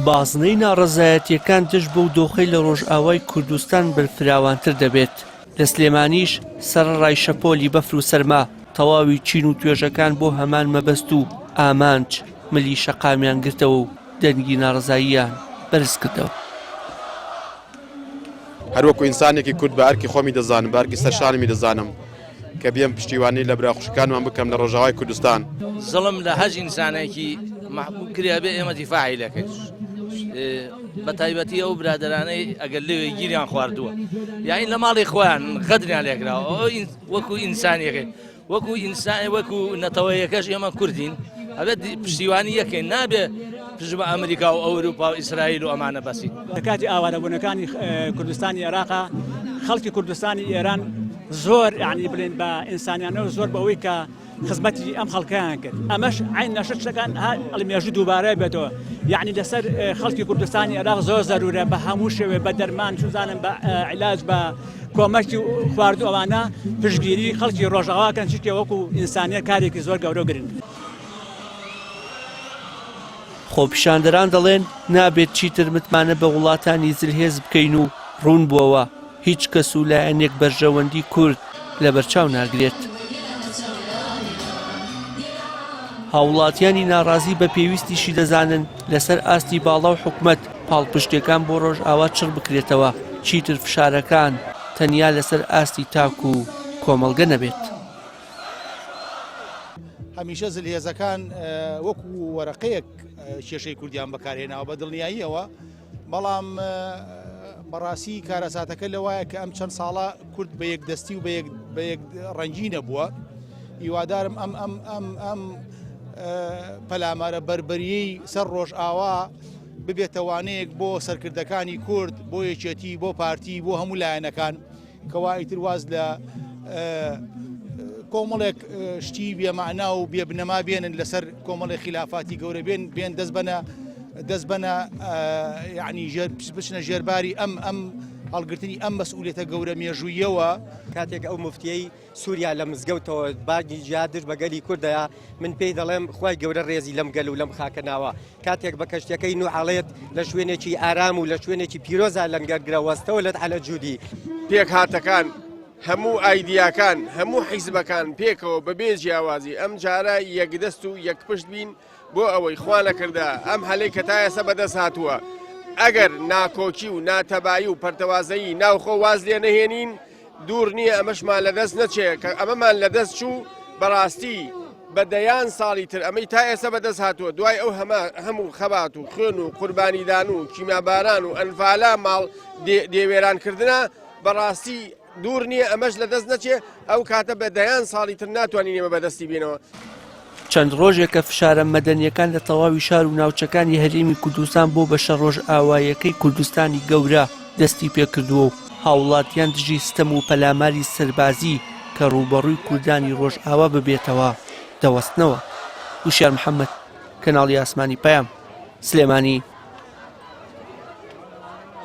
بازنەی ناڕەزایەتیەکان دژ بەو دۆخەی لە ڕۆژئاوای کوردستان بەرفراوانتر دەبێت. لە سلێمانیش سەرڕای شەپۆلی بەفر و سەرما تەواوی چین و توێژەکان بۆ هەمان مەبەست و ئامانج ملی شەقامیان گرتەوە و دەنگی ناڕەزاییان بەرز کردەوە. هەروەکو ئینسانێکی کورد بە ئەرکی خۆمی دەزانم، بە ئەرکی سەرشانمی دەزانم کە بێم پشتیوانی لە براخوشەکانمان بکەم لە ڕۆژاوای کوردستان. زڵم لە هەژ ئینسانێکی محبوب کریا بێ ئێمە دیفاعی دەکەین بە تایبەتی ئەو برادرانەی ئەگەر لەوێ گیریان خواردووە یاین لە ماڵی خۆیان غەدریان لێکراوە وەکو ئینسانیەکەی وەکو نەتەوەیەکەش ئێمە کوردین ئەبێت پشتیوانی یەکەین نابێ پشت بە ئەمریکا و ئەوروپا و ئیسرائیل و ئەمانە بەسی. لە کاتی ئاوارەبوونەکانی کوردستانی عێراقا خەڵکی کوردستانی ئێران زۆر یعنی بڵێن بە ئینسانیانەوە زۆر بەوەی کە خزمەتی ئەم خەڵکیان کرد ئەمەش عین نەشت شتەکان ئەڵمێژوو دووبارە بێتەوە یعنی لەسەر خەڵکی کوردستانی عێراق زۆر زەرورە بە هەموو شێوێ بە دەرمان چزانم بە عیلاج بە کۆمەکی خواردو ئەوانە پشتگیری خەڵکی ڕۆژاواکەن چیتێ وەکو ئینسانیت کارێکی زۆر گەورە گرن. خۆپیشاندەران دەڵێن نابێت چیتر متمانە بە وڵاتانی زلهێز بکەین و ڕوون بووەوە هیچ کەس و لایەنێک بەرژەوەندی کورد لە بەرچاو ناگرێت. هاوڵاتیانی ناڕازی بە پێویستیشی دەزانن لەسەر ئاستی باڵا و حکومەت پاڵپشتەکان بۆ ڕۆژئاوا چڕ بکرێتەوە چیتر فشارەکان تەنیا لەسەر ئاستی تاک و کۆمەڵگە نەبێت. هەمیشە زلهێزەکان وەکو وەرەقەیەک کێشەی کوردیان بەکارهێناوە بە دڵنیاییەوە بەڵام بەڕاستی کارەساتەکە لەوایە کە ئەم چەند ساڵە کورد بە یەکدەستی و بە یەک ڕەنگی نەبووە. هیوادارم ئەم پەلامارە بربەریەی سەر ڕۆژئاوا ببێتەوانەیەک بۆ سەرکردەکانی کورد بۆ یەکێتی بۆ پارتی بۆ هەموو لایەنەکان کەوا ئیتر واز لە کۆمەڵێک شتی بێمەعنا و بێبنەما بێنن لەسەر کۆمەڵی خلافاتی گەورە بێن دەست بەنە یعنی بچنە ژێرباری ئەم هەڵگرتنی ئەم مەسئولیەتە گەورە مێژوویەوە. کاتێک ئەو مفتیەی سووریا لە مزگەوتەوە باگی جیادش بە گەلی کوردەیە من پێی دەڵێم خوای گەورە ڕێزی لەم گەل و لەم خاکەناوە کاتێک بە کەشتەکەی نوعاڵێت لە شوێنێکی ئارام و لە شوێنێکی پیرۆزە لەنگەرگرەوەستەوە لەت عەلە جوودی پێک هاتەکان هەموو ئایدیاکان هەموو حیزبەکان پێکەوە بەبێ جیاوازی ئەم جارە یەکدەست و یەکپشت بین بۆ ئەوەی خوا نەکردە ئەم هەلەی کە تا ئێستا بەدەست هاتووە ئەگەر ناکۆکی و ناتەبایی و پەرتەوازایی ناوخۆ واز لێ نەهێنین دوور نییە ئەمەشمان لەدەست نەچێت کە ئەمەمان لەدەست چوو بەڕاستی بەدەیان ساڵی تر ئەمەی تا ئێستا بەدەست هاتووە دوای ئەو هەموو خەبات و خوێن و قوربانیدان و کیماباران و ئەنفالا ماڵ دێوێرانکردنە بەڕاستی دوور نییە ئەمەش لەدەست نەچێ ئەو کاتە بەدەیان ساڵی تر ناتوانین ئێمە بەدەستی بینەوە. چەند ڕۆژێکە فشارە مەدەنیەکان لە تەواوی شار و ناوچەکانی هەرێمی کوردستان بۆ بەشە ڕۆژئاوایەکەی کوردستانی گەورە دەستی پێکردووە و هاوڵاتیان دژی ستەم و پەلاماری سەربازی کە ڕووبەڕووی کوردانی ڕۆژئاوا ببێتەوە دەوەستنەوە. وشار محەممەد، کەناڵی ئاسمانی پەیام، سلێمانی.